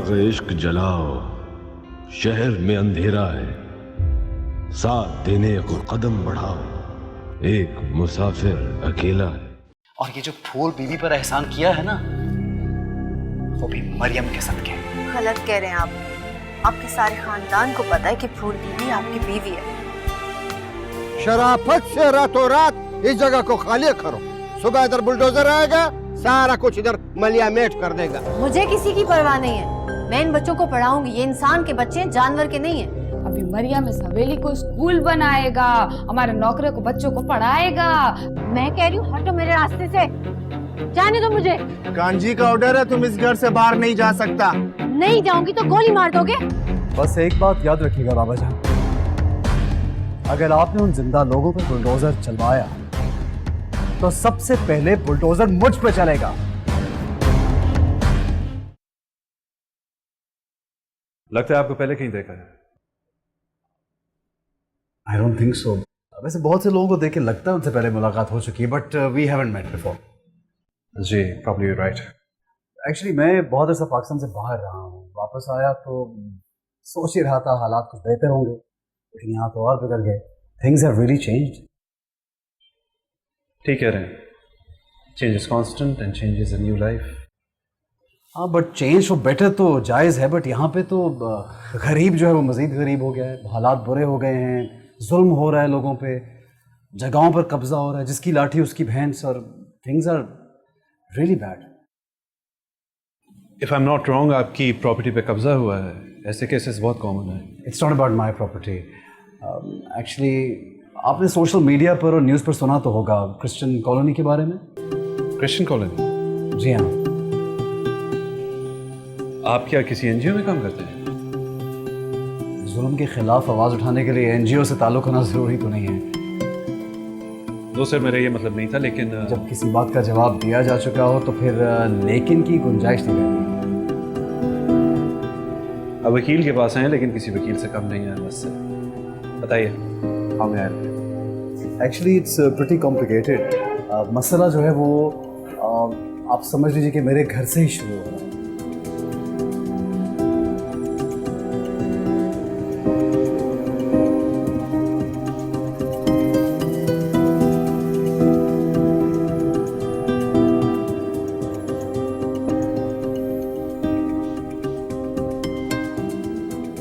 चिराग इश्क जलाओ, शहर में अंधेरा है, साथ देने को कदम बढ़ाओ, एक मुसाफिर अकेला है। और ये जो फूल बीवी पर एहसान किया है ना, वो भी मरियम के सदके। गलत कह रहे हैं आप। आपके सारे खानदान को पता है कि फूल बीवी आपकी बीवी है। शराफत से रातों रात इस जगह को खाली करो। सुबह इधर बुलडोजर आएगा, सारा कुछ इधर मलिया मेट कर देगा। मुझे किसी की परवाह नहीं है। मैं इन बच्चों को पढ़ाऊंगी। ये इंसान के बच्चे हैं, जानवर के नहीं है। अभी मरियम इस हवेली को स्कूल बनाएगा, हमारे नौकरे को बच्चों को पढ़ाएगा। मैं कह रही हूँ हटो मेरे रास्ते से, जाने दो मुझे। कांजी का ऑर्डर है, तुम इस घर से बाहर नहीं जा सकता। नहीं जाऊंगी तो गोली मार दोगे। बस एक बात याद रखिएगा बाबा जान, अगर आपने उन जिंदा लोगों पर बुलडोजर चलवाया तो सबसे पहले बुलडोजर मुझ पे चलेगा। लगता है आपको पहले कहीं देखा है। I don't think so. वैसे बहुत से लोगों को देख के लगता है उनसे पहले मुलाकात हो चुकी है, but we haven't met before. जी, प्रॉब्ली राइट। एक्चुअली मैं बहुत ऐसा पाकिस्तान से बाहर रहा हूँ, वापस आया तो सोच ही रहा था हालात कुछ बेहतर होंगे, लेकिन यहाँ तो और बिगड़ गए। Things have really changed. ठीक कह रहे हैं, change is constant and change is a new life. हाँ, बट चेंज फॉर बेटर तो जायज़ है, बट यहाँ पे तो गरीब जो है वो मज़ीद गरीब हो गया है। हालात बुरे हो गए हैं, जुल्म हो रहा है लोगों पे, जगहों पर कब्जा हो रहा है, जिसकी लाठी उसकी भैंस, और things are really bad. If I am not wrong, आपकी प्रॉपर्टी पे कब्जा हुआ है। ऐसे केसेस बहुत कॉमन है। It's not about my property. Actually आपने सोशल मीडिया पर और न्यूज़ पर सुना तो होगा क्रिश्चियन कॉलोनी के बारे में। Christian colony? जी हाँ। आप क्या किसी एनजीओ में काम करते हैं? जुल्म के खिलाफ आवाज़ उठाने के लिए एनजीओ से ताल्लुक़ होना ज़रूरी तो नहीं है। वो सर, मेरा ये मतलब नहीं था, लेकिन जब किसी बात का जवाब दिया जा चुका हो तो फिर लेकिन की गुंजाइश नहीं रहती। अब वकील के पास आए, लेकिन किसी वकील से कम नहीं है मुझसे। बताइए, how may I help? Actually it's pretty complicated. मसला जो है वो आप समझ लीजिए कि मेरे घर से ही शुरू हो रहा है।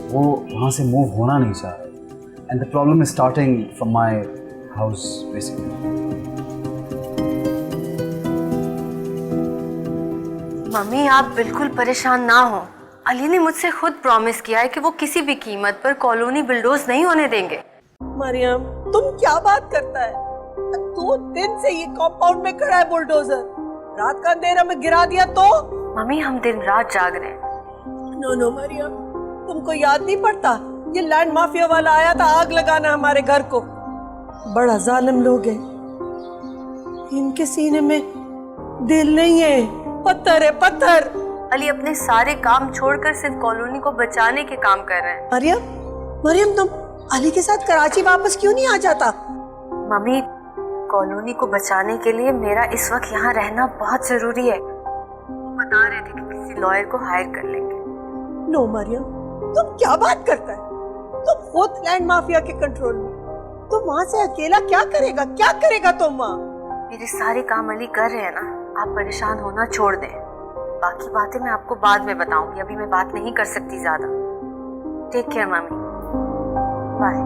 वो वहाँ से मूव होना नहीं चाह रहे, and the problem is starting from my house basically. Mummy आप बिल्कुल परेशान ना हो। अली ने मुझसे खुद प्रॉमिस किया है कि वो किसी भी कीमत पर कॉलोनी बुलडोज नहीं होने देंगे। मरियम, तुम क्या बात करता है? 2 दिन से ये कंपाउंड में खड़ा है बुलडोजर। रात का अंधेरा में गिरा दिया तो? मम्मी हम दिन रात जाग रहे हैं। नो मरियम, तुमको याद नहीं पड़ता? ये लैंड माफिया वाला आया था आग लगाना हमारे घर को। बड़ा जालिम लोग हैं। इनके सीने में दिल नहीं है, पत्थर है पत्थर। अली अपने सारे काम छोड़कर सिर्फ कॉलोनी को बचाने के काम कर रहे हैं। मरियम तुम अली के साथ कराची वापस क्यों नहीं आ जाता? मम्मी कॉलोनी को बचाने के लिए मेरा इस वक्त यहाँ रहना बहुत जरूरी है। वो बता रहे थे कि किसी लॉयर को हायर कर लेंगे। नो मरियम, तुम क्या बात करता है? तुम खुद लैंड माफिया के कंट्रोल में, तुम वहाँ से अकेला क्या करेगा तुम वहाँ? मेरे सारे काम अली कर रहे हैं ना, आप परेशान होना छोड़ दें। बाकी बातें मैं आपको बाद में बताऊंगी, अभी मैं बात नहीं कर सकती ज्यादा। Take care mummy, bye.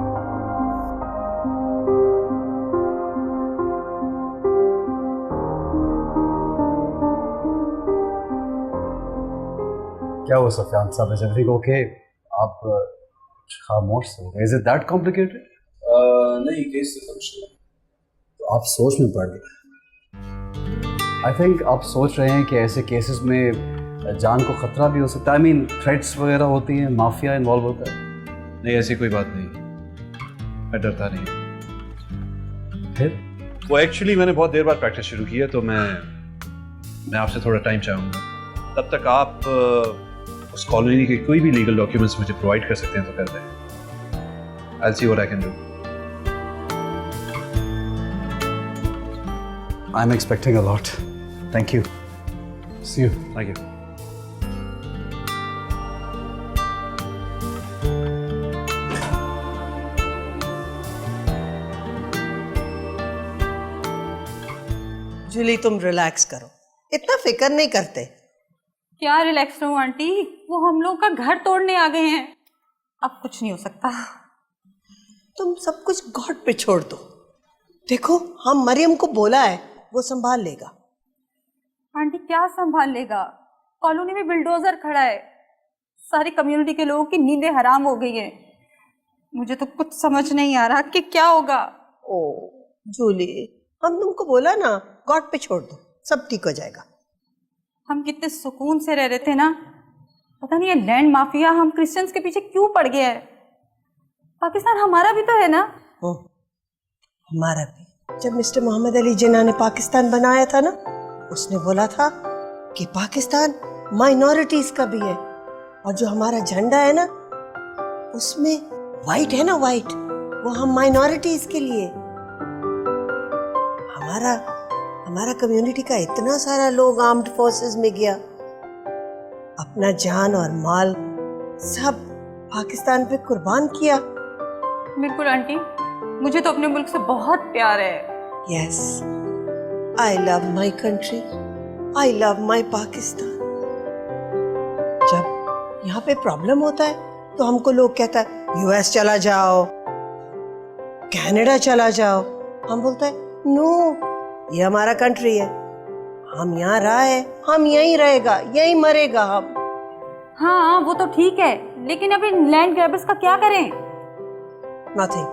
क्या हुआ सफियान साहब, इज एवरीथिंग ओके? आप खामोश हो गए। Is it that complicated? नहीं, केस से समझ तो आप सोच में पड़ गए। आई थिंक आप सोच रहे हैं कि ऐसे केसेस में जान को खतरा भी हो सकता है। आई मीन थ्रेट्स वगैरह होती हैं, माफिया इन्वॉल्व होता है। नहीं, ऐसी कोई बात नहीं, मैं डरता नहीं। फिर वो एक्चुअली मैंने बहुत देर बाद प्रैक्टिस शुरू की है, तो मैं आपसे थोड़ा टाइम चाहूँगा। तब तक आप उस कॉलोनी के कोई भी लीगल डॉक्यूमेंट्स मुझे प्रोवाइड कर सकते हैं तो कर दें। I'll see what I can do. I'm expecting a lot. Thank you. See you. Thank you. Jully तुम रिलैक्स करो, इतना फिक्र नहीं करते। क्या रिलैक्स रहूं आंटी, वो हम लोग का घर तोड़ने आ गए हैं, अब कुछ नहीं हो सकता। तुम सब कुछ गॉड पे छोड़ दो। देखो हम मरियम को बोला है, वो संभाल लेगा। आंटी क्या संभाल लेगा, कॉलोनी में बिल्डोजर खड़ा है, सारी कम्युनिटी के लोगों की नींदें हराम हो गई हैं। मुझे तो कुछ समझ नहीं आ रहा कि क्या होगा। ओ जूली, हम तुमको बोला ना, गॉड पे छोड़ दो, सब ठीक हो जाएगा। हम कितने सुकून से रह रहे थे ना, पता नहीं ये लैंड माफिया हम क्रिश्चियंस के पीछे क्यों पड़ गया है। पाकिस्तान हमारा भी तो है ना। हमारा भी। जब मिस्टर मोहम्मद अली जिन्ना ने पाकिस्तान बनाया था ना, उसने बोला था कि पाकिस्तान माइनॉरिटीज का भी है, और जो हमारा झंडा है ना उसमें वाइट है ना, वाइट, वो हम माइनॉरिटीज के लिए। हमारा कम्युनिटी का इतना सारा लोग आर्म्ड फोर्सेस में गया, अपना जान और माल सब पाकिस्तान पे कुर्बान किया। बिल्कुल आंटी, मुझे तो अपने मुल्क से बहुत प्यार है। Yes, I love my country, I love my Pakistan. जब यहाँ पे प्रॉब्लम होता है तो हमको लोग कहता है यूएस चला जाओ, कनाडा चला जाओ। हम बोलते हैं नो, ये हमारा कंट्री है, हम यहाँ रहा है, हम यहीं रहेगा, यहीं मरेगा हम। हाँ वो तो ठीक है, लेकिन अब इन लैंड ग्रैबर्स का क्या करें? नथिंग,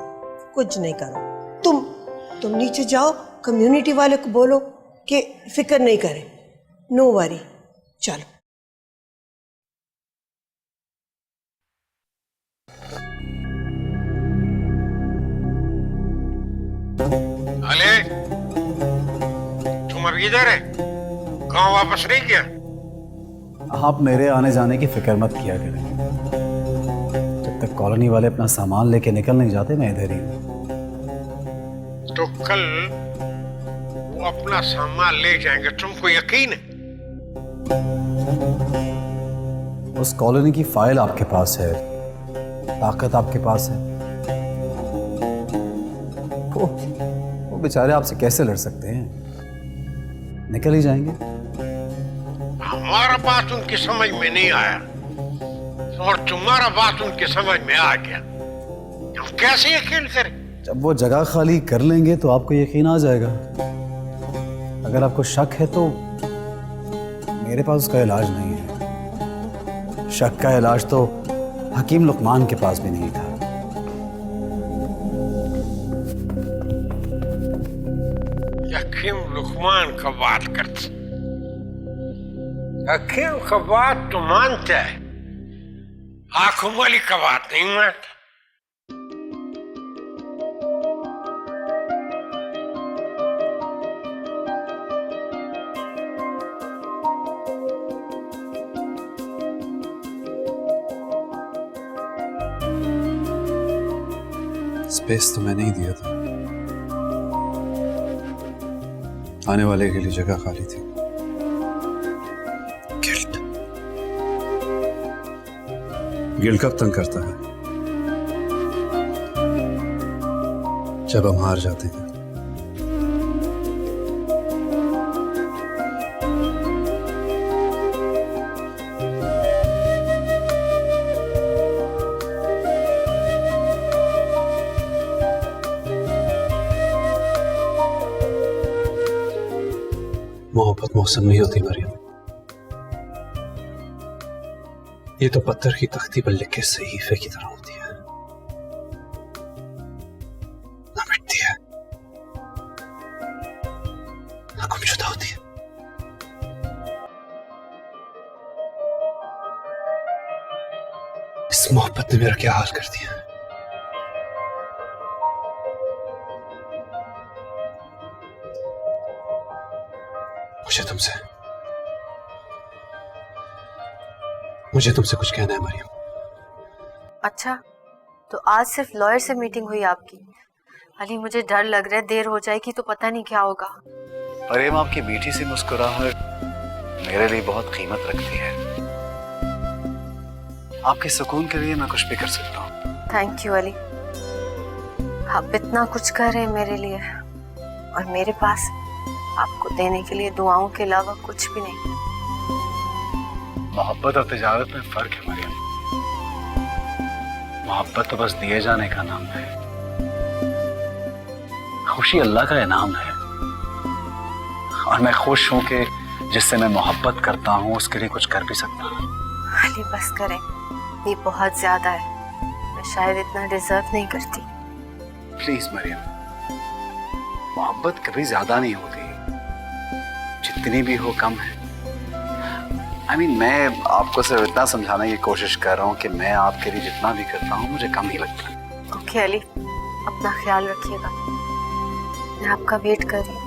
कुछ नहीं करो। तुम नीचे जाओ, कम्युनिटी वाले को बोलो कि फिक्र नहीं करें, नो वरी। चलो अले, तुम अभी इधर है? गांव वापस नहीं किया? आप मेरे आने जाने की फिक्र मत किया करें। जब तक कॉलोनी वाले अपना सामान लेके निकल नहीं जाते, मैं इधर ही हूँ। तो कल वो अपना सामान ले जाएंगे, तुमको यकीन है? उस कॉलोनी की फाइल आपके पास है, ताकत आपके पास है। वो बेचारे आपसे कैसे लड़ सकते हैं? निकल ही जाएंगे। हमारा बात उनकी समझ में नहीं आया और तुम्हारा बात उनकी समझ में आ गया, हम कैसे यकीन करें? जब वो जगह खाली कर लेंगे तो आपको यकीन आ जाएगा। अगर आपको शक है तो मेरे पास उसका इलाज नहीं है। शक का इलाज तो हकीम लुकमान के पास भी नहीं था। हकीम लुकमान का बात करते, हकीम का बात तो मानता है, आंखों वाली का बात नहीं मानता। स्पेस तो मैंने ही दिया था, आने वाले के लिए जगह खाली थी। गिल्ट कब तंग करता है? जब हम हार जाते हैं। मोहब्बत मौसम नहीं होती मरियम, ये तो पत्थर की तख्ती पर लिखे सहीफे की तरह होती है, ना मिटती है ना गुमशुदा होती है। इस मोहब्बत ने मेरा क्या हाल कर दिया। मुझे तुमसे कुछ कहना है मरियम। अच्छा, तो आज सिर्फ लॉयर से मीटिंग हुई आपकी? अली मुझे डर लग रहा है, देर हो जाएगी तो पता नहीं क्या होगा। मरियम आपकी मीठी सी मुस्कुराहट मेरे लिए बहुत कीमत रखती है। आपके सुकून के लिए मैं कुछ भी कर सकता हूँ। थैंक यू अली, आप इतना कुछ कर रहे हैं मेरे लिए, और मेरे पास आपको देने के लिए दुआओं के अलावा कुछ भी नहीं। मोहब्बत और तिजारत में फर्क है मरियम। मोहब्बत तो बस दिए जाने का नाम है, खुशी अल्लाह का इनाम है। और मैं खुश हूं कि जिससे मैं मोहब्बत करता हूं उसके लिए कुछ कर भी सकता हूं। अली बस करें, ये बहुत ज्यादा है। मैं शायद इतना डिजर्व नहीं करती। प्लीज मरियम, मोहब्बत कभी ज्यादा नहीं होती, जितनी भी हो कम है। मैं आपको सिर्फ इतना समझाने की कोशिश कर रहा हूँ कि मैं आपके लिए जितना भी करता हूँ मुझे कम ही लगता है। ओके अली, अपना ख्याल रखिएगा। मैं आपका वेट कर रही हूँ।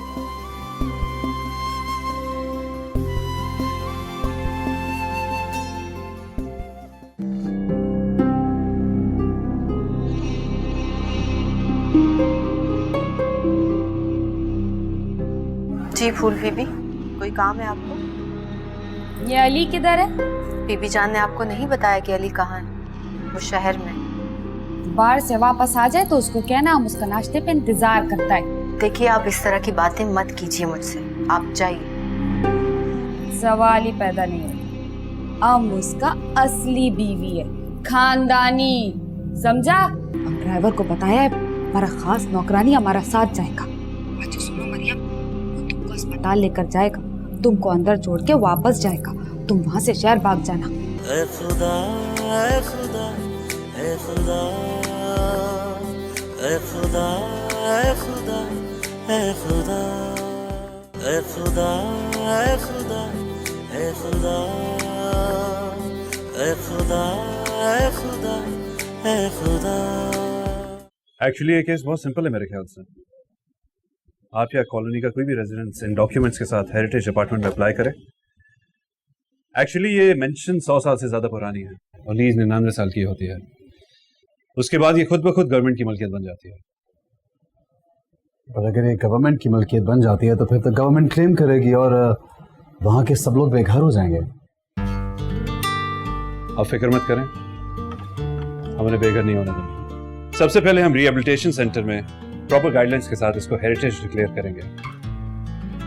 जी फूल बीबी, कोई काम है आपको? ये अली किधर है? बीबी जान ने आपको नहीं बताया कि अली कहाँ है? वो शहर में। बाहर से वापस आ जाए तो उसको कहना हम उसका नाश्ते पे इंतजार करता है। देखिए आप इस तरह की बातें मत कीजिए मुझसे, आप जाइए। सवाल ही पैदा नहीं होता। हम उसका असली बीवी है, खानदानी, समझा? हम ड्राइवर को बताया है हमारा खास नौकरानी हमारा साथ जाएगा। अच्छा सुनो मरियम, वो तुमको अस्पताल लेकर जाएगा, तुमको अंदर छोड़ के वापस जाएगा, तुम वहां से शहर भाग जाना। ऐ खुदा, ऐ खुदा, ऐ खुदा, ऐ खुदा, ऐ खुदा, ऐ खुदा, ऐ खुदा, ऐ खुदा, ऐ खुदा, ऐ खुदा, ऐ खुदा, ऐ खुदा। एक्चुअली ये केस बहुत सिंपल है मेरे ख्याल से। आप या कॉलोनी का कोई भी रेजिडेंस इन डॉक्यूमेंट्स के साथ हेरिटेज डिपार्टमेंट में अप्लाई करे। एक्चुअली ये मेंशन 100 साल से ज्यादा पुरानी है और लीज 99 साल की होती है। उसके बाद ये खुद ब खुद गवर्नमेंट की मलकियत बन जाती है। पर अगर ये गवर्नमेंट की मलकियत बन जाती है तो फिर तो गवर्नमेंट क्लेम करेगी और वहां के सब लोग बेघर हो जाएंगे। आप फिक्र मत करें, हम उन्हें बेघर नहीं होने देंगे। सबसे पहले हम रिहेबिलिटेशन सेंटर में प्रॉपर गाइडलाइंस के साथ इसको हेरिटेज डिक्लेयर करेंगे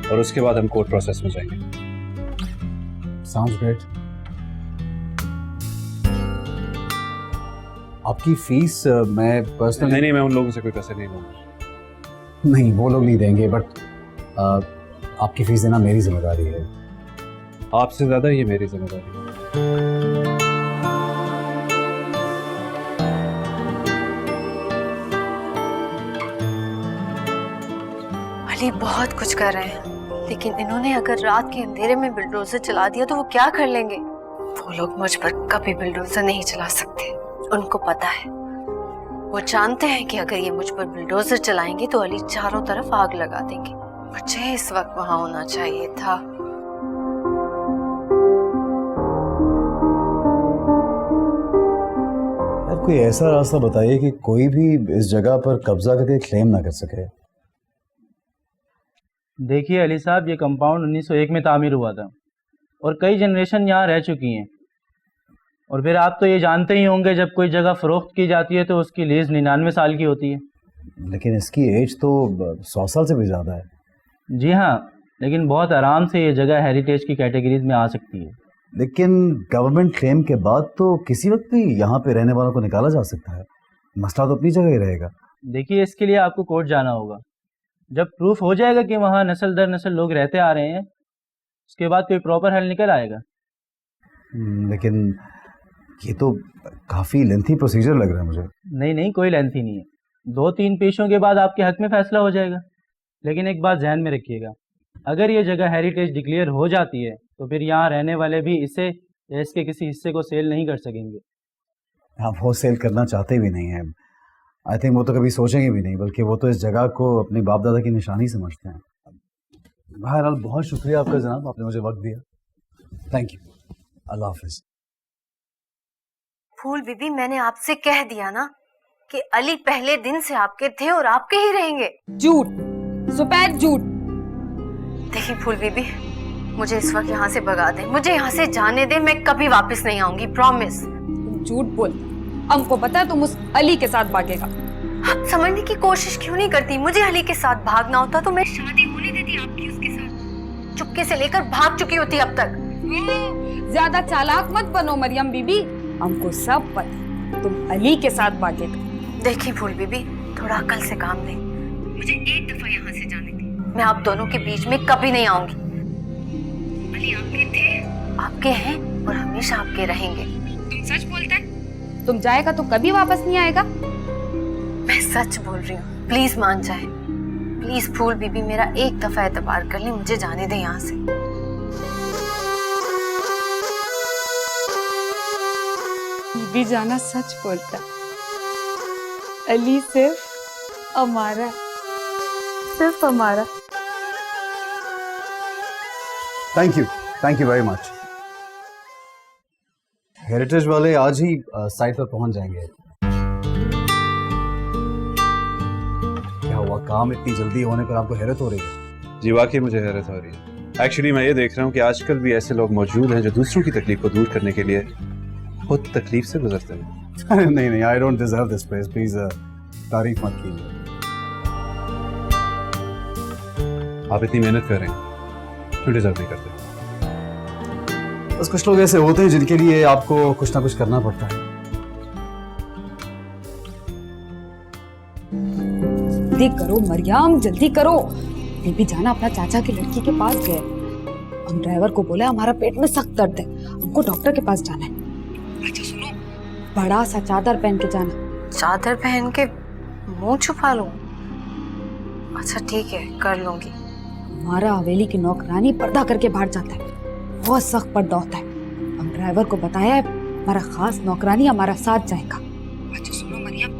और उसके बाद हम कोर्ट प्रोसेस में जाएंगे। Sounds great. आपकी फीस मैं पर्सनली नहीं, मैं उन लोगों से कोई पैसे नहीं लूंगा। नहीं, वो लोग नहीं देंगे, बट आपकी फीस देना मेरी जिम्मेदारी है। आपसे ज्यादा ये मेरी जिम्मेदारी है। अली बहुत कुछ कर रहे हैं, लेकिन इन्होंने अगर रात के अंधेरे में बुलडोजर चला दिया तो वो क्या कर लेंगे? वो लोग मुझ पर कभी बुलडोजर नहीं चला सकते, उनको पता है। वो जानते हैं कि अगर ये मुझ पर बुलडोजर चलाएंगे तो अली चारों तरफ आग लगा देंगे। मुझे इस वक्त वहां होना चाहिए था। यार कोई ऐसा रास्ता बताइए कि कोई भी इस जगह पर कब्जा करके क्लेम ना कर सके। देखिए अली साहब, ये कंपाउंड 1901 में तामीर हुआ था और कई जनरेशन यहाँ रह चुकी हैं। और फिर आप तो ये जानते ही होंगे, जब कोई जगह फ़रोख्त की जाती है तो उसकी लीज 99 साल की होती है। लेकिन इसकी एज तो 100 साल से भी ज़्यादा है। जी हाँ, लेकिन बहुत आराम से ये जगह हेरिटेज की कैटेगरीज में आ सकती है। लेकिन गवर्नमेंट क्लेम के बाद तो किसी वक्त भी यहाँ पे रहने वालों को निकाला जा सकता है। मसला तो अपनी जगह ही रहेगा। देखिए, इसके लिए आपको कोर्ट जाना होगा। जब प्रूफ हो जाएगा कि वहाँ नस्ल दर नस्ल लोग रहते आ रहे हैं, उसके बाद कोई प्रॉपर हल निकल आएगा। लेकिन ये तो काफ़ी लेंथी प्रोसीजर लग रहा है मुझे। नहीं, कोई लेंथी नहीं है। 2-3 पेशों के बाद आपके हक में फैसला हो जाएगा। लेकिन एक बात ध्यान में रखिएगा, अगर ये जगह हेरिटेज डिक्लेयर हो जाती है तो फिर यहाँ रहने वाले भी इसे या इसके किसी हिस्से को सेल नहीं कर सकेंगे। हाँ, वो सेल करना चाहते भी नहीं है। आई थिंक वो तो कभी सोचेंगे भी नहीं, बल्कि वो तो इस जगह को अपने बाप दादा की निशानी समझते हैं। बहरहाल बहुत शुक्रिया आपका जनाब, आपने मुझे वक्त दिया। Thank you. अल्लाह हाफिज। फूल बीबी, मैंने आपसे कह दिया ना कि अली पहले दिन से आपके थे और आपके ही रहेंगे। झूठ, सुपैर झूठ। देखिए फूल बीबी, मुझे इस वक्त यहाँ से भगा दें, मुझे यहाँ से जाने दें, मैं कभी वापस नहीं आऊंगी, प्रॉमिस। झूठ बोल, हमको पता है तुम उस अली के साथ भागेगा। आप समझने की कोशिश क्यों नहीं करती? मुझे अली के साथ भागना होता तो मैं शादी होने देती आपकी उसके साथ। चुपके से लेकर भाग चुकी होती अब तक। ज्यादा चालाक मत बनो मरियम बीबी, हमको सब पता तुम अली के साथ बातें कर। देखिए फूल बीबी, थोड़ा अकल से काम लें। मुझे एक दफा यहाँ से जाने दें। मैं आप दोनों के बीच में कभी नहीं आऊंगी। अली आपके थे, आपके हैं और हमेशा आपके रहेंगे। तुम सच बोलते हैं? तुम जाएगा तो कभी वापस नहीं आएगा? मैं सच बोल रही हूँ, प्लीज मान जाए। प्लीज फूल बीबी, मेरा एक दफा एतबार कर ले, मुझे जाने दे यहाँ से। बीबी जाना सच बोलता, अली सिर्फ हमारा, सिर्फ हमारा। Thank you very much. Heritage वाले आज ही साइट पर पहुंच जाएंगे। क्या हुआ, काम इतनी जल्दी होने पर आपको हैरत हो रही है? जी वाकई मुझे हैरत हो रही है। एक्चुअली मैं ये देख रहा हूँ कि आजकल भी ऐसे लोग मौजूद हैं जो दूसरों की तकलीफ को दूर करने के लिए खुद तकलीफ से गुजरते हैं। नहीं, I don't deserve this praise, please तारीफ मत कीजिए। आप इतनी मेहनत कर रहे हैं, क्यों डिजर्व नहीं करते? बस कुछ लोग ऐसे होते हैं जिनके लिए आपको कुछ ना कुछ करना पड़ता है। जल्दी करो मरियम, जल्दी करो। बीबी जाना अपना चाचा की लड़की के पास गए। हम ड्राइवर को बोला हमारा पेट में सख्त दर्द है, हमको डॉक्टर के पास जाना है। अच्छा सुनो, बड़ा सा चादर पहन के जाना। चादर पहन के मुंह छुपा लूं? अच्छा ठीक है, कर लूंगी। हमारा हवेली की नौकरानी पर्दा करके बाहर जाता है, बहुत सख्त पर्दा होता है। हम ड्राइवर को बताया है हमारा खास नौकरानी हमारा साथ जाएगा। अच्छा सुनो मरियम,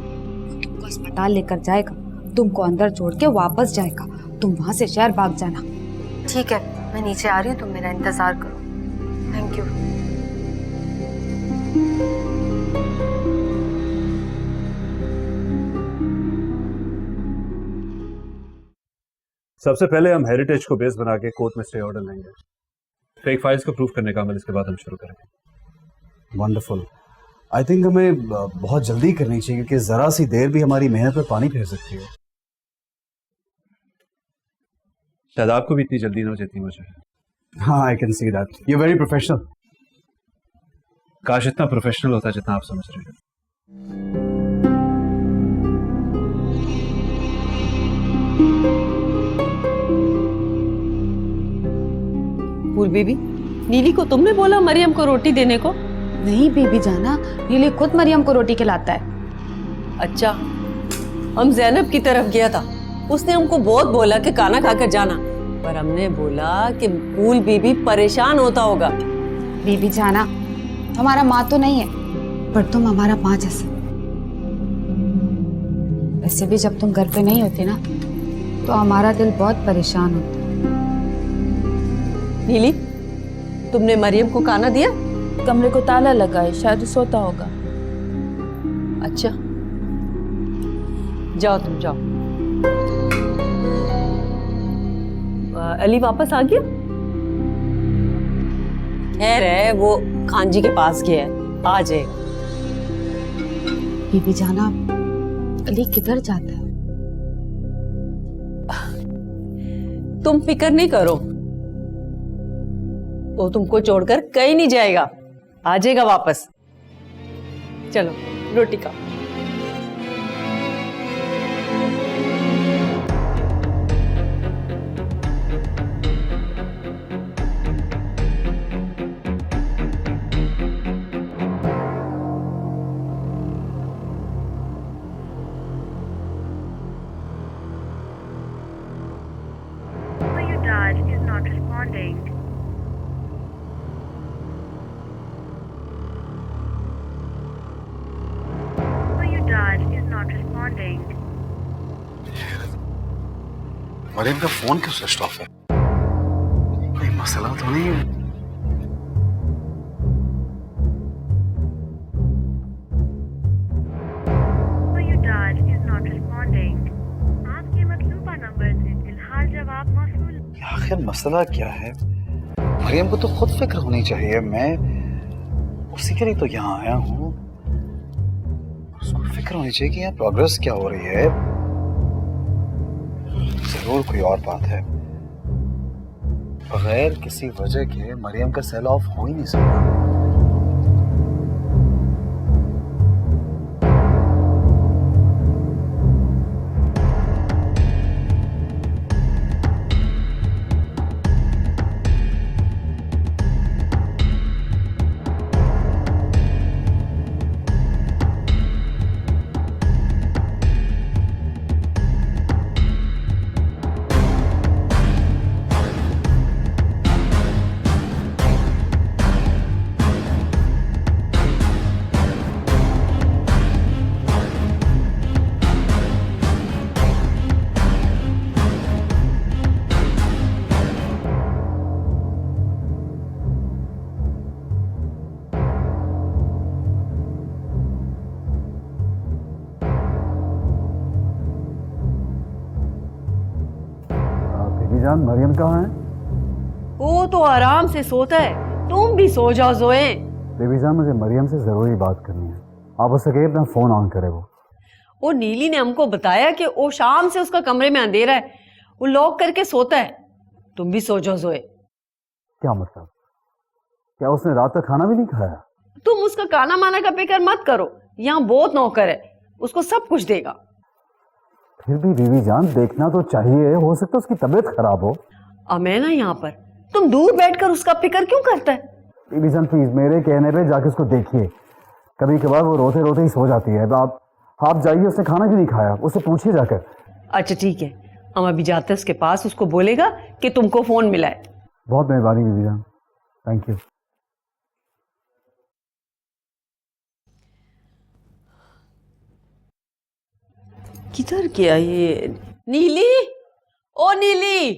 तुमको अस्पताल लेकर जाएगा, तुमको अंदर छोड़ के वापस जाएगा, तुम वहां से शहर भाग जाना। ठीक है, मैं नीचे आ रही हूँ, तुम मेरा इंतजार करो। Thank you. सबसे पहले हम हेरिटेज को बेस बना के कोर्ट में स्टे ऑर्डर लेंगे। फेक फाइल्स को प्रूफ करने का अमल इसके बाद हम शुरू करेंगे। वंडरफुल। आई थिंक हमें बहुत जल्दी करनी चाहिए क्योंकि जरा सी देर भी हमारी मेहनत पर पानी फेर सकती है। शायद आपको भी इतनी जल्दी ना हो जितनी मुझे। हाँ, I can see that. You very professional. काश इतना प्रोफेशनल होता जितना आप समझ रहे हैं। फूल बीबी, नीली को तुमने बोला मरियम को रोटी देने को? नहीं बीबी जाना, नीली खुद मरियम को रोटी खिलाता है। अच्छा, हम जैनब की तरफ गया था, उसने हमको बहुत बोला कि खाना खाकर जाना, पर हमने बोला कि फूल बीबी परेशान होता होगा। बीबी जाना, हमारा माँ तो नहीं है, पर तुम हमारा माँ जैसे। वैसे भी जब तुम घर पे नहीं होती ना, तो हमारा दिल बहुत परेशान होता। नीली, तुमने मरियम को खाना दिया? कमरे को ताला लगा है, शायद सोता होगा। अच्छा, जाओ तुम जाओ। अली वापस आ गया? खैर है, वो खान जी के पास गया है, आ जाए। बीबी जाना, अली किधर जाता है? तुम फिक्र नहीं करो, वो तुमको छोड़कर कहीं नहीं जाएगा, आ जाएगा वापस। चलो रोटी खाओ। मरियम का फोन क्यों स्विच ऑफ है? कोई मसला तो नहीं है? आपके मतलूबा नंबर से फिलहाल जवाब मौसूल। आखिर मसला क्या है? मरियम को तो खुद फिक्र होनी चाहिए, मैं उसी के लिए तो यहाँ आया हूँ। उसको फिक्र होनी चाहिए कि यहाँ प्रोग्रेस क्या हो रही है। जरूर कोई और बात है, बगैर किसी वजह के मरियम का सेल ऑफ हो ही नहीं सकता। जान मरियम कहाँ है? वो तो आराम से सोता है, तुम भी सो जाओ जोए। बेबी जान मुझे मरियम से जरूरी बात करनी है, आप उससे कहिए अपना फोन ऑन करे। वो नीली ने हमको बताया कि वो शाम से उसका कमरे में अंधेरा है, वो लॉक करके सोता है। तुम भी सो जाओ जोए। क्या मतलब? क्या उसने रात तक खाना भी नहीं खाया? तुम उसका खाना माना का फिक्र मत करो, यहाँ बहुत नौकर है, उसको सब कुछ देगा। फिर भी बीवी जान देखना तो चाहिए, हो सकता है उसकी तबीयत खराब हो। मैं ना यहाँ पर, तुम दूर बैठकर उसका फिक्र क्यों करता है? बीवी जान प्लीज मेरे कहने पे जाके उसको देखिए, कभी कभार वो रोते रोते ही सो जाती है। आप जाइए, उसने खाना क्यों नहीं खाया, उससे पूछिए जाकर। अच्छा ठीक है, हम अभी जाते हैं उसके पास, उसको बोलेगा कि तुमको फोन मिला है। बहुत मेहरबानी बीवी जान, थैंक यू। किधर गया ये? नीली, ओ नीली,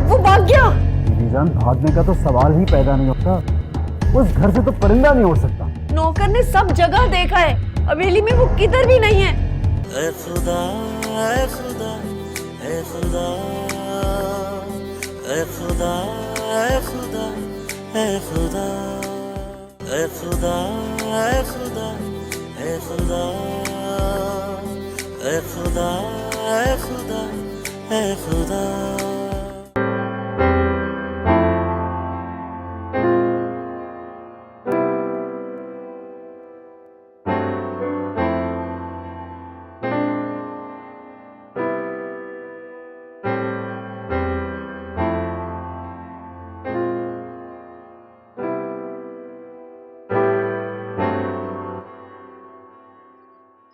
वो भाग गया। बीवी जान भागने का तो सवाल ही पैदा नहीं होता, उस घर से तो परिंदा नहीं उड़ सकता। नौकर ने सब जगह देखा है, हवेली में वो किधर भी नहीं है। ऐ खुदा, ऐ खुदा, ऐ खुदा, ऐ खुदा, ऐ खुदा, ऐ खुदा, ऐ खुदा, ऐ खुदा, ऐ खुदा, ऐ खुदा, ऐ खुदा, ऐ खुदा।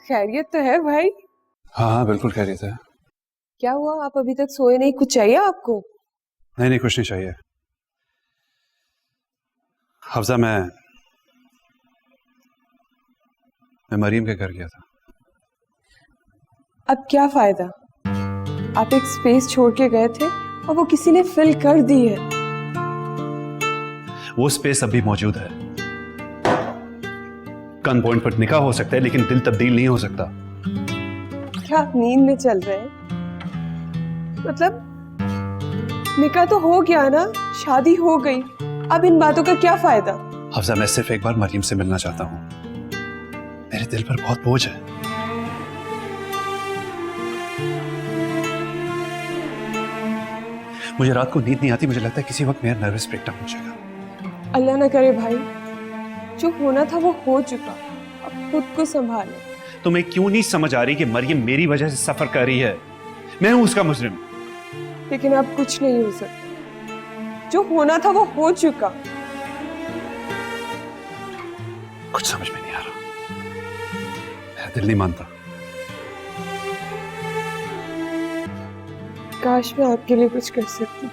खैरियत तो है भाई? हाँ हाँ बिल्कुल खैरियत है। क्या हुआ, आप अभी तक सोए नहीं? कुछ चाहिए आपको? नहीं नहीं कुछ नहीं चाहिए। हफ्जा मैं मरियम के घर गया था। अब क्या फायदा, आप एक स्पेस छोड़ के गए थे और वो किसी ने फिल कर दी है। वो स्पेस अभी मौजूद है। गन पॉइंट पर निकाह हो सकता है लेकिन दिल तब्दील नहीं हो सकता। क्या आप नींद में चल रहे हैं? मतलब निकाह तो हो गया ना, शादी हो गई, अब इन बातों का क्या फायदा? हफ्जा मैं सिर्फ एक बार मरियम से मिलना चाहता हूँ, मेरे दिल पर बहुत बोझ है। मुझे रात को नींद नहीं आती, मुझे लगता है किसी वक्त मेरा नर्वस ब्रेकडाउन हो जाएगा। अल्लाह ना करे भाई, जो होना था वो हो चुका, अब खुद को संभालो। तुम्हें क्यों नहीं समझ आ रही कि मरियम मेरी वजह से सफर कर रही है, मैं हूं उसका मुजरिम। लेकिन अब कुछ नहीं हो सकता, जो होना था वो हो चुका। कुछ समझ में नहीं आ रहा, मेरा दिल नहीं मानता। काश मैं आपके लिए कुछ कर सकती।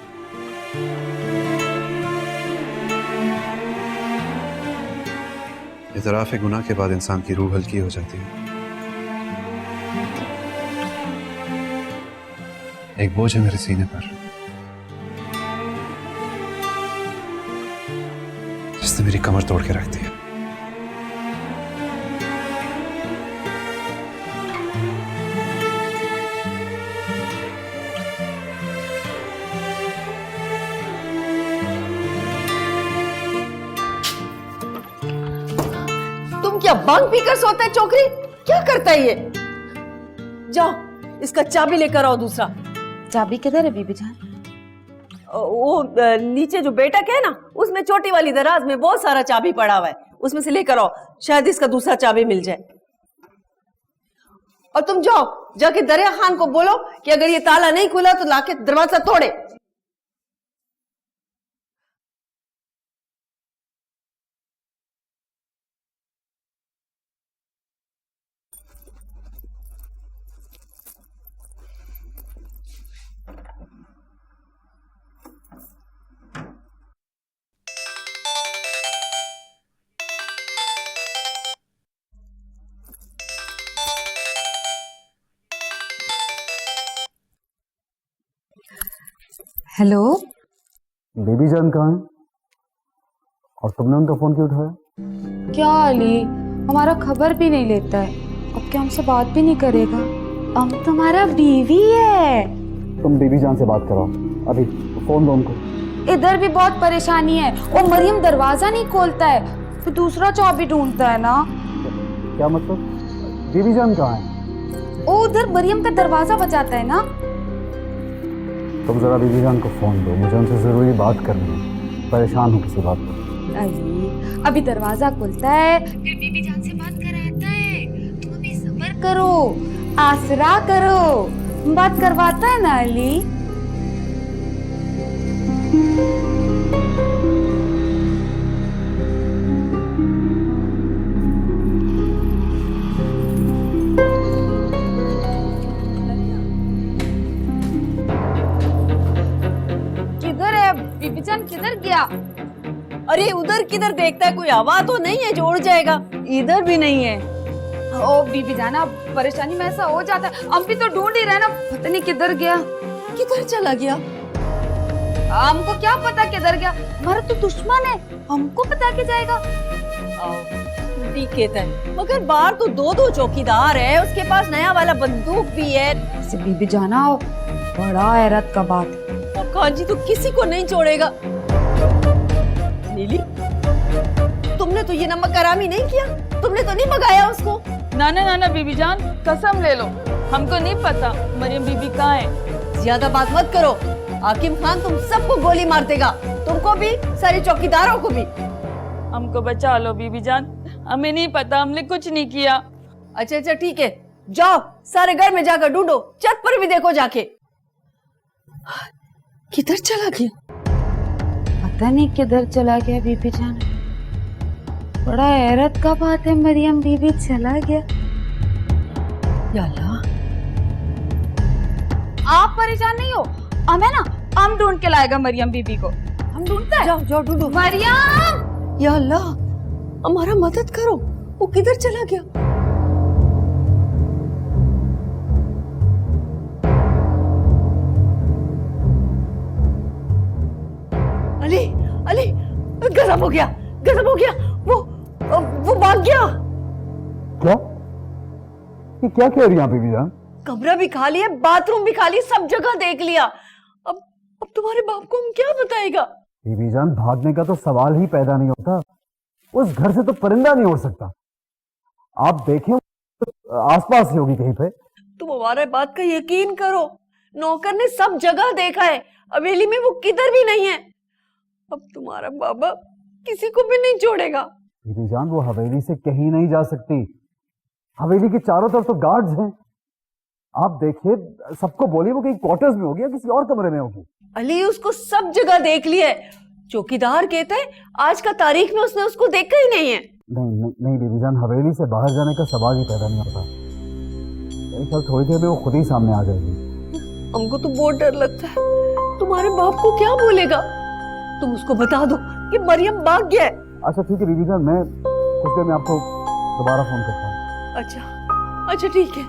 इतराफ गुनाह के बाद इंसान की रूह हल्की हो जाती है। एक बोझ है मेरे सीने पर जिसने मेरी कमर तोड़ के रख दी है। तुम क्या बांग पीकर सोता है चौकरी? क्या करता है ये? जाओ इसका चाबी लेकर आओ दूसरा। चाबी किधर है बीबी जान? वो नीचे जो बैठक है ना, उसमें छोटी वाली दराज में बहुत सारा चाबी पड़ा हुआ है, उसमें से लेकर आओ, शायद इसका दूसरा चाबी मिल जाए। और तुम जाओ, जाके दरिया खान को बोलो कि अगर ये ताला नहीं खुला तो लाके दरवाजा तोड़े। हेलो, बेबी जान कहाँ है? और तुमने उनका फोन क्यों उठाया? क्या अली, हमारा खबर भी नहीं लेता है, अब क्या हमसे बात भी नहीं करेगा? हम तुम्हारा बीवी है। तुम बेबी जान से बात कराओ अभी, फोन दो उनको। इधर भी बहुत परेशानी है, वो मरियम दरवाजा नहीं खोलता है, फिर दूसरा चाबी ढूंढता है ना। क्या मतलब? बेबी जान कहाँ है? वो उधर मरियम का दरवाजा बजाता है ना। तुम जरा बीबी जान को फोन दो, मुझे उनसे जरूरी बात करनी है, परेशान हूँ किसी बात पर। अरे अभी दरवाजा खुलता है, फिर बीबी जान से बात कराता है, तुम अभी सब्र करो, आसरा करो, बात करवाता है ना अली। बीबी जान किधर गया? अरे उधर किधर देखता है, कोई हवा तो नहीं है जो उड़ जाएगा? इधर भी नहीं है। ओ बीबी जान, परेशानी में ऐसा हो जाता है, हम भी तो ढूंढ ही रहे ना, पता नहीं किधर गया। किधर चला गया? हमको क्या पता किधर गया, हमारा तो दुश्मन है, हमको पता के जाएगा। ठीक कहता है, मगर बाहर तो दो दो चौकीदार है, उसके पास नया वाला बंदूक भी है। ऐसे बीबी जाना बड़ा हैरत का बात है। काजी तो किसी को नहीं छोड़ेगा। नीली, तुमने तो ये नमक हरामी नहीं किया, तुमने तो नहीं भगाया उसको? ना ना ना ना बीबी जान, कसम ले लो, हमको नहीं पता मरियम बीबी कहाँ है। ज्यादा बात मत करो, हाकिम खान तुम सबको गोली मार देगा, तुमको भी, सारे चौकीदारों को भी। हमको बचा लो बीबी जान, हमें नहीं पता, हमने कुछ नहीं किया। अच्छा अच्छा ठीक है, जाओ सारे घर में जाकर ढूंढो, छत पर भी देखो जाके। किधर चला गया? पता नहीं किधर चला गया बीबी जान, बड़ा हैरत का बात है, मरियम बीबी चला गया। या अल्लाह, आप परेशान नहीं हो, हम है ना, हम ढूंढ के लाएगा मरियम बीबी को, हम ढूंढते हैं। जाओ जाओ ढूंढो। मरियम! या अल्लाह, हमारा मदद करो, वो किधर चला गया? अली अली, गजब हो गया, गजब हो गया, वो भाग गया। क्या? ये क्या कह रही है बीबी जान? कमरा भी खाली है, बाथरूम भी खाली, सब जगह देख लिया। अब तुम्हारे बाप को हम क्या बताएगा? बीबी जान, भागने का तो सवाल ही पैदा नहीं होता, उस घर से तो परिंदा नहीं उड़ सकता। आप देखें, आसपास ही होगी कहीं पे। तुम हमारे बात का यकीन करो, नौकर ने सब जगह देखा है, हवेली में वो किधर भी नहीं है। अब तुम्हारा बाबा किसी को भी नहीं छोड़ेगा। बीबी जान, वो हवेली से कहीं नहीं जा सकती, हवेली के चारों तरफ तो गार्ड्स हैं। आप देखिए, सबको बोलिए वो कहीं क्वार्टर्स में होगी या किसी और कमरे में होगी। अली, उसको सब जगह देख लिया है, चौकीदार कहते हैं आज का तारीख में उसने उसको देखा ही नहीं है। नहीं बीबी जान, हवेली से बाहर जाने का सवाल ही पैदा नहीं होता, मेरे ख्याल थोड़ी देर में वो खुद ही सामने आ जाएगी। हमको तो बहुत डर लगता है, तुम्हारे बाप को क्या बोलेगा? तुम उसको बता दो कि मरियम भाग गया है। अच्छा ठीक है बीबी जान, मैं कुछ देर में आपको दोबारा फोन करता हूँ। अच्छा अच्छा ठीक है।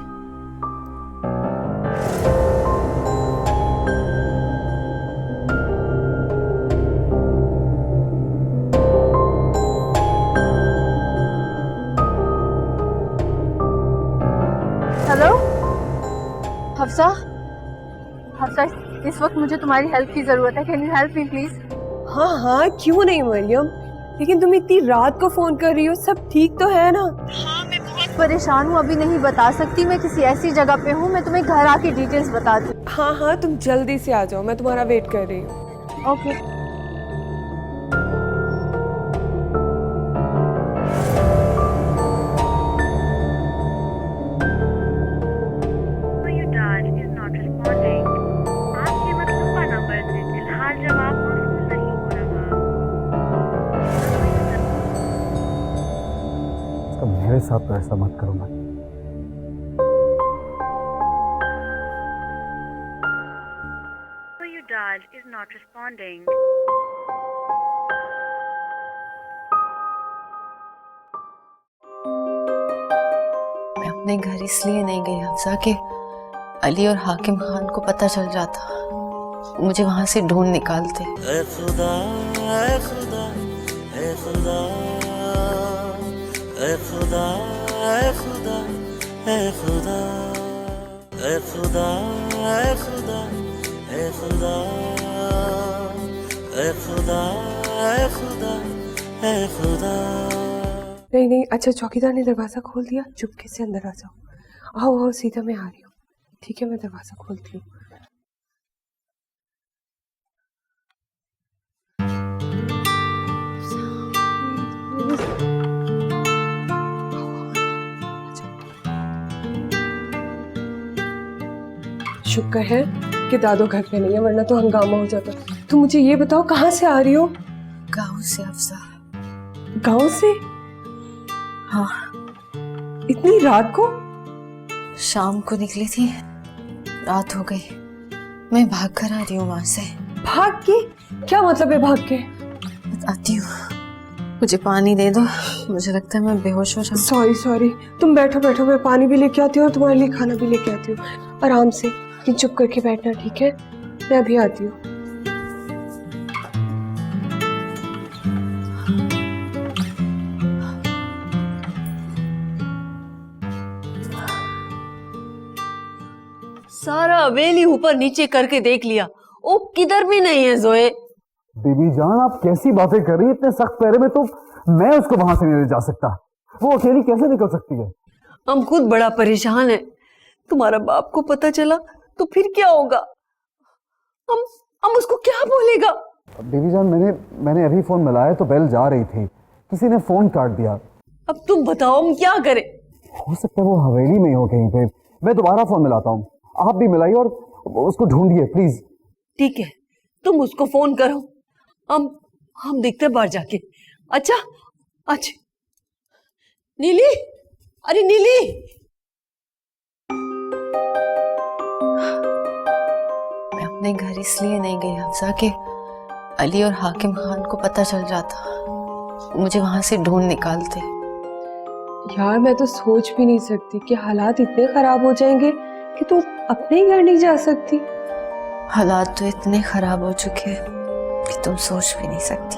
हेलो हफ्सा, हफ्सा इस वक्त मुझे तुम्हारी हेल्प की जरूरत है, can you help me please? हाँ हाँ क्यों नहीं मरियम, लेकिन तुम इतनी रात को फोन कर रही हो, सब ठीक तो है ना? हाँ मैं बहुत परेशान हूँ, अभी नहीं बता सकती। मैं किसी ऐसी जगह पे हूँ, मैं तुम्हें घर आके डिटेल्स बताती हूँ। हाँ हाँ, तुम जल्दी से आ जाओ, मैं तुम्हारा वेट कर रही हूँ। ओके। मेरे साथ तो ऐसा मत करो मैं। मैं अपने घर इसलिए नहीं गई हफ्सा कि अली और हाकिम खान को पता चल जाता, मुझे वहां से ढूंढ निकालते। ऐ खुदा, ऐ खुदा, ऐ खुदा, ऐ खुदा, ऐ खुदा, ऐ खुदा, ऐ खुदा, ऐ खुदा, ऐ खुदा, ऐ खुदा, ऐ खुदा, ऐ खुदा। नहीं नहीं, अच्छा चौकीदार ने दरवाजा खोल दिया, चुपके से अंदर आ जाओ। आओ आओ, सीधा मैं आ रही हूँ। ठीक है, मैं दरवाजा खोलती हूँ। शुक्र है कि दादो घर पे नहीं है, वरना तो हंगामा हो जाता। तुम मुझे ये बताओ, कहाँ से आ रही हो? गाँव से हफ्सा। गांव से? हाँ। इतनी रात को? शाम को निकली थी, रात हो गई। मैं भाग कर आ रही हूँ वहां से। भाग के? क्या मतलब है भाग के? बताती हूँ, मुझे पानी दे दो, मुझे लगता है मैं बेहोश हो जाऊँ। सॉरी सॉरी, तुम बैठो बैठो, मैं पानी भी लेके आती हूँ और तुम्हारे लिए खाना भी लेके आती हूँ। आराम से, लेकिन चुप करके बैठना, ठीक है? मैं अभी आती हूँ। सारा हवेली ऊपर नीचे करके देख लिया, वो किधर भी नहीं है जोए। बीबी जान, आप कैसी बातें कर रही हैं? इतने सख्त पैरे में तो मैं उसको वहां से नहीं ले जा सकता। वो अकेली कैसे निकल सकती है? हम खुद बड़ा परेशान है। तुम्हारा बाप को पता चला तो फिर क्या होगा? हम उसको क्या बोलेगा? बीबी जान, मैंने अभी फोन मिलाया तो बेल जा रही थी, किसी ने फोन काट दिया। अब तुम बताओ हम क्या करें? हो सकता है वो हवेली में ही हो कहीं पे। मैं दोबारा फोन मिलाता हूँ, आप भी मिलाइए और उसको ढूंढिए प्लीज। ठीक है, तुम उसको फोन करो, हम देखते हैं बाहर जाके। अच्छा अच्छा, नीली, अरे नीली। मैं अपने घर इसलिए नहीं गई हफ्सा कि अली और हाकिम खान को पता चल जाता, मुझे वहां से ढूंढ निकालते। यार मैं तो सोच भी नहीं सकती कि हालात इतने खराब हो जाएंगे कि तुम अपने ही घर नहीं जा सकती। हालात तो इतने खराब हो चुके हैं कि तुम सोच भी नहीं सकती।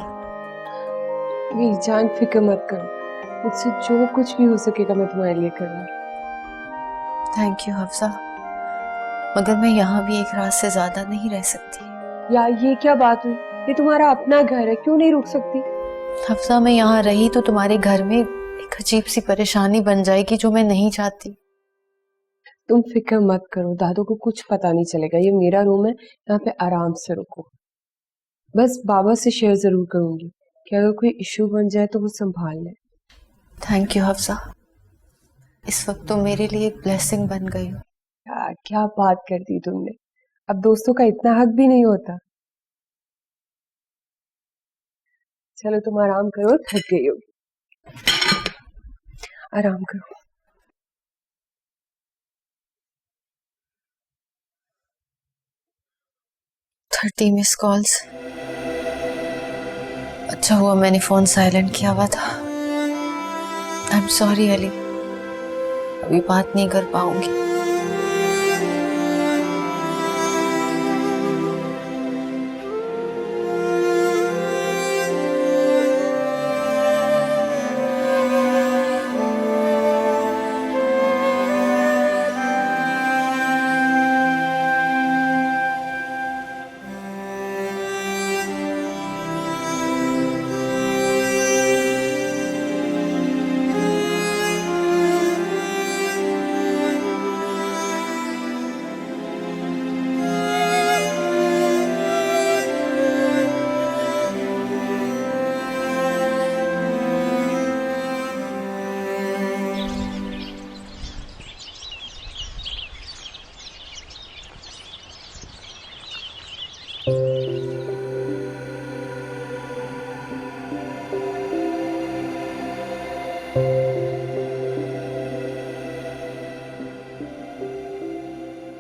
मेरी जान, फिक्र मत करो, मुझसे जो कुछ भी हो सकेगा मैं तुम्हारे लिए करूंगी। थैंक यू हफ्सा, मगर मैं यहाँ भी एक रात से ज्यादा नहीं रह सकती। यार ये क्या बात हुई? ये तुम्हारा अपना घर है, क्यों नहीं रुक सकती? हफ्सा, मैं यहाँ रही तो तुम्हारे घर में एक अजीब सी परेशानी बन जाएगी जो मैं नहीं चाहती। तुम फिक्र मत करो, दादू को कुछ पता नहीं चलेगा। ये मेरा रूम है, यहाँ पे आराम से रुको। बस बाबा से शेयर जरूर करूंगी कि अगर कोई इशू बन जाए तो वो संभाल ले। थैंक यू हफ्सा, इस वक्त तो मेरे लिए एक ब्लेसिंग बन गई हो। यार क्या बात कर दी तुमने, अब दोस्तों का इतना हक भी नहीं होता। चलो तुम आराम करो, थक गई होगी, आराम करो। Thirty miss calls. अच्छा हुआ मैंने फोन साइलेंट किया हुआ था। आई एम सॉरी अली, अभी बात नहीं कर पाऊंगी।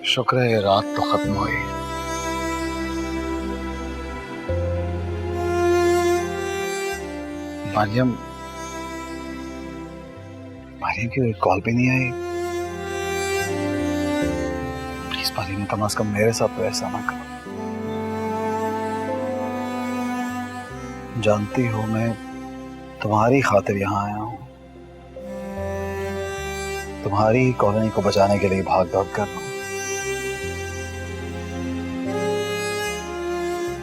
शुक्र है ये रात तो खत्म हुई। मरियम मरियम की कॉल भी नहीं आई। प्लीज मरियम, कम से कम मेरे साथ तो ऐसा ना करो। जानती हो मैं तुम्हारी खातिर यहाँ आया हूँ, तुम्हारी ही कॉलोनी को बचाने के लिए भाग दौड़ कर रहा हूँ।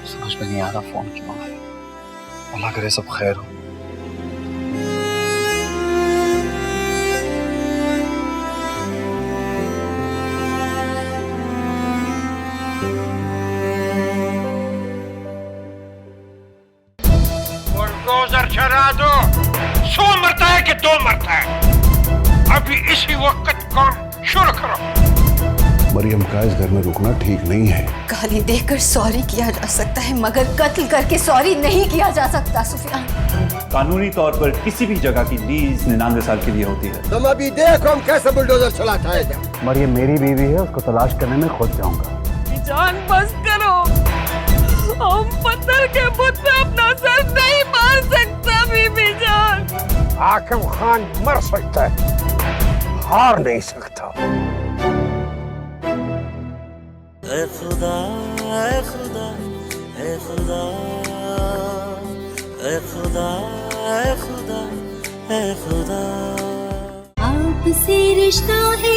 समझ में नहीं आ रहा फोन क्यों आ रहा। अल्लाह करे सब खैर हो। बुलडोजर चला दो। 100 मरता है कि 2 मरता है? अभी इसी वक्त काम शुरू करो। मरियम का इस घर में रुकना ठीक नहीं है। गाली देकर सॉरी किया जा सकता है, मगर कत्ल करके सॉरी नहीं किया जा सकता सुफियान। कानूनी तौर पर किसी भी जगह की लीज 99 साल के लिए होती है। तुम अभी देखो हम कैसे बुलडोजर चलाता है। मरियम मेरी बीवी है, उसको तलाश करने में खुद जाऊंगा। जान बस करो, हम पत्थर के बुत पे अपना सर नहीं मार सकता बीबी जान। हाकिम खान मर सकता है, हार नहीं सकता। ऐ खुदा ऐ खुदा ऐ खुदा ऐ खुदा ऐ खुदा ऐ खुदा। आपसे रिश्ता है